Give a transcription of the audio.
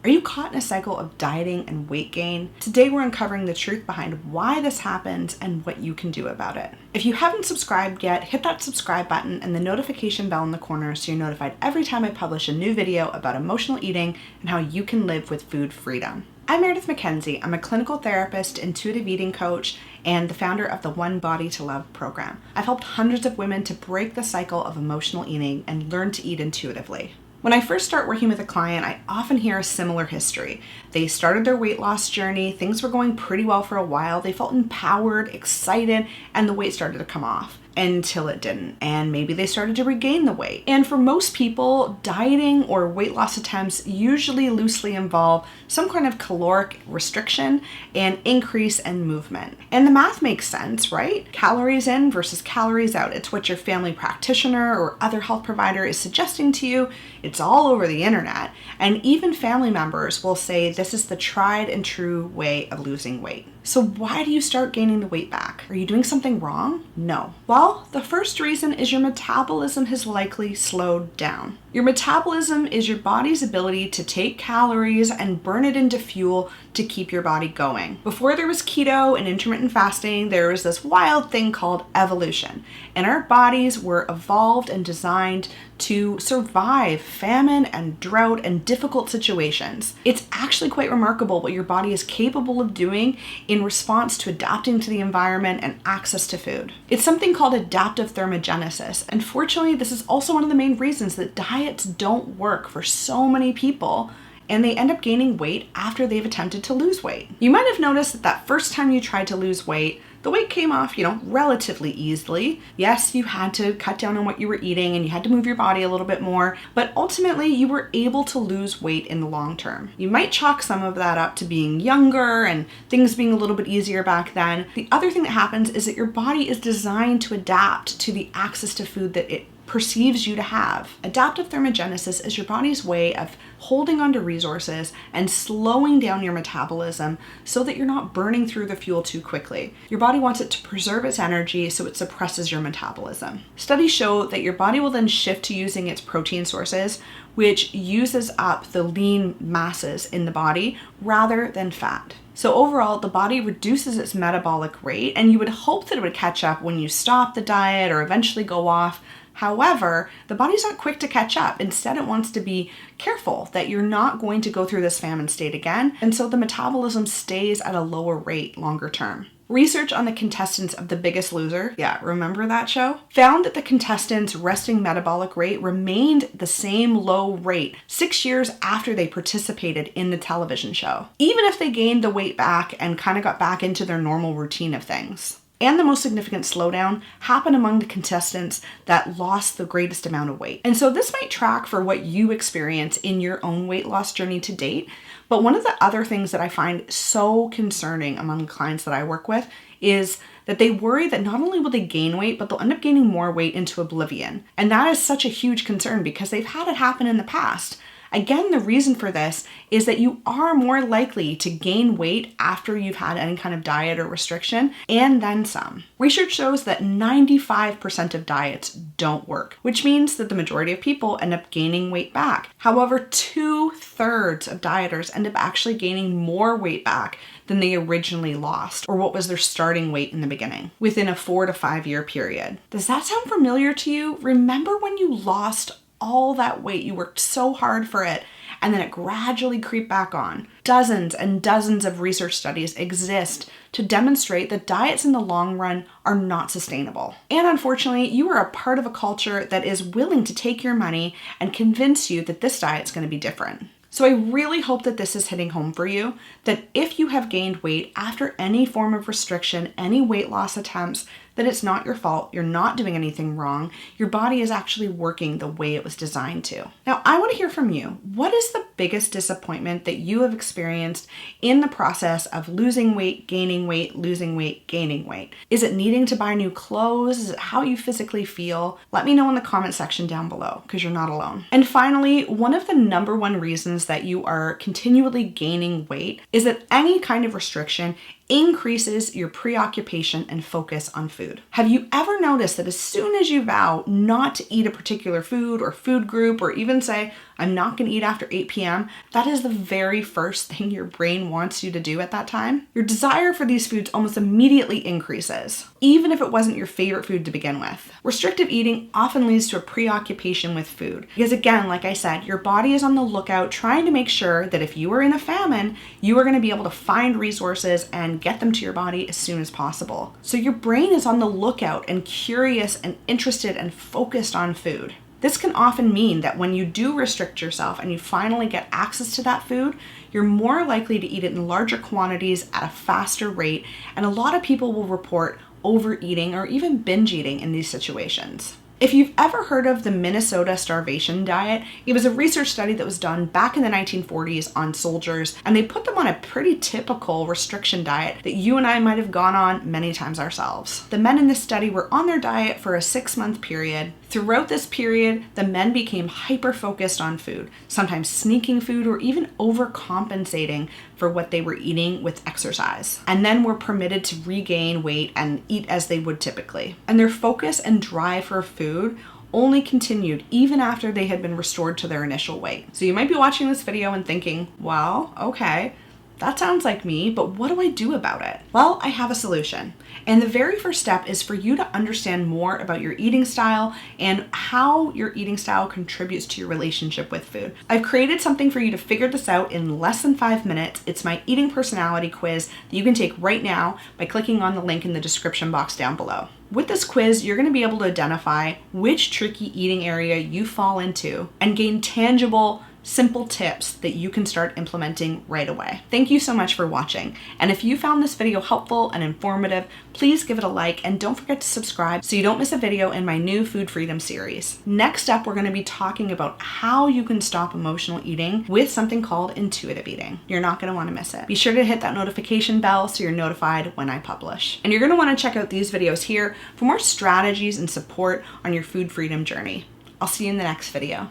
Are you caught in a cycle of dieting and weight gain? Today we're uncovering the truth behind why this happens and what you can do about it. If you haven't subscribed yet, hit that subscribe button and the notification bell in the corner so you're notified every time I publish a new video about emotional eating and how you can live with food freedom. I'm Meredith MacKenzie. I'm a clinical therapist, intuitive eating coach, and the founder of the One Body to Love program. I've helped hundreds of women to break the cycle of emotional eating and learn to eat intuitively. When I first start working with a client, I often hear a similar history. They started their weight loss journey, things were going pretty well for a while, they felt empowered, excited, and the weight started to come off. Until it didn't, and maybe they started to regain the weight. And for most people, dieting or weight loss attempts usually loosely involve some kind of caloric restriction and increase in movement. And the math makes sense, right? Calories in versus calories out. It's what your family practitioner or other health provider is suggesting to you. It's all over the internet. And even family members will say this is the tried and true way of losing weight. So why do you start gaining the weight back? Are you doing something wrong? No. Well, the first reason is your metabolism has likely slowed down. Your metabolism is your body's ability to take calories and burn it into fuel to keep your body going. Before there was keto and intermittent fasting, there was this wild thing called evolution. And our bodies were evolved and designed to survive famine and drought and difficult situations. It's actually quite remarkable what your body is capable of doing in response to adapting to the environment and access to food. It's something called adaptive thermogenesis. And fortunately, this is also one of the main reasons that diets don't work for so many people, and they end up gaining weight after they've attempted to lose weight. You might have noticed that first time you tried to lose weight, the weight came off, relatively easily. Yes, you had to cut down on what you were eating and you had to move your body a little bit more, but ultimately you were able to lose weight in the long term. You might chalk some of that up to being younger and things being a little bit easier back then. The other thing that happens is that your body is designed to adapt to the access to food that it perceives you to have. Adaptive thermogenesis is your body's way of holding onto resources and slowing down your metabolism so that you're not burning through the fuel too quickly. Your body wants it to preserve its energy, so it suppresses your metabolism. Studies show that your body will then shift to using its protein sources, which uses up the lean masses in the body rather than fat. So overall, the body reduces its metabolic rate, and you would hope that it would catch up when you stop the diet or eventually go off. However, the body's not quick to catch up. Instead, it wants to be careful that you're not going to go through this famine state again, and so the metabolism stays at a lower rate longer term. Research on the contestants of The Biggest Loser, remember that show? Found that the contestants' resting metabolic rate remained the same low rate 6 years after they participated in the television show, even if they gained the weight back and kind of got back into their normal routine of things. And the most significant slowdown happened among the contestants that lost the greatest amount of weight. And so this might track for what you experience in your own weight loss journey to date. But one of the other things that I find so concerning among the clients that I work with is that they worry that not only will they gain weight, but they'll end up gaining more weight into oblivion. And that is such a huge concern because they've had it happen in the past. Again, the reason for this is that you are more likely to gain weight after you've had any kind of diet or restriction, and then some. Research shows that 95% of diets don't work, which means that the majority of people end up gaining weight back. However, 2/3 of dieters end up actually gaining more weight back than they originally lost, or what was their starting weight in the beginning, within a 4 to 5 year period. Does that sound familiar to you? Remember when you lost all that weight, you worked so hard for it, and then it gradually creeped back on? Dozens and dozens of research studies exist to demonstrate that diets in the long run are not sustainable. And unfortunately, you are a part of a culture that is willing to take your money and convince you that this diet's going to be different. So I really hope that this is hitting home for you, that if you have gained weight after any form of restriction, any weight loss attempts, that it's not your fault, you're not doing anything wrong, your body is actually working the way it was designed to. Now, I want to hear from you. What is the biggest disappointment that you have experienced in the process of losing weight, gaining weight, losing weight, gaining weight? Is it needing to buy new clothes? Is it how you physically feel? Let me know in the comment section down below, because you're not alone. And finally, one of the number one reasons that you are continually gaining weight is that any kind of restriction increases your preoccupation and focus on food. Have you ever noticed that as soon as you vow not to eat a particular food or food group, or even say, I'm not gonna eat after 8 p.m., that is the very first thing your brain wants you to do at that time, your desire for these foods almost immediately increases, even if it wasn't your favorite food to begin with. Restrictive eating often leads to a preoccupation with food because, again, like I said, your body is on the lookout trying to make sure that if you are in a famine, you are going to be able to find resources and get them to your body as soon as possible. So your brain is on the lookout and curious and interested and focused on food. This can often mean that when you do restrict yourself and you finally get access to that food, you're more likely to eat it in larger quantities at a faster rate, and a lot of people will report overeating or even binge eating in these situations. If you've ever heard of the Minnesota starvation diet, it was a research study that was done back in the 1940s on soldiers, and they put them on a pretty typical restriction diet that you and I might have gone on many times ourselves. The men in this study were on their diet for a 6-month period. Throughout this period, the men became hyper-focused on food, sometimes sneaking food or even overcompensating for what they were eating with exercise, and then were permitted to regain weight and eat as they would typically. And their focus and drive for food only continued even after they had been restored to their initial weight. So you might be watching this video and thinking, well, okay, that sounds like me, but what do I do about it? Well, I have a solution. And the very first step is for you to understand more about your eating style and how your eating style contributes to your relationship with food. I've created something for you to figure this out in less than 5 minutes. It's my eating personality quiz that you can take right now by clicking on the link in the description box down below. With this quiz, you're going to be able to identify which tricky eating area you fall into and gain tangible, simple tips that you can start implementing right away. Thank you so much for watching. And if you found this video helpful and informative, please give it a like and don't forget to subscribe so you don't miss a video in my new Food Freedom series. Next up, we're going to be talking about how you can stop emotional eating with something called intuitive eating. You're not going to want to miss it. Be sure to hit that notification bell so you're notified when I publish. And you're going to want to check out these videos here for more strategies and support on your food freedom journey. I'll see you in the next video.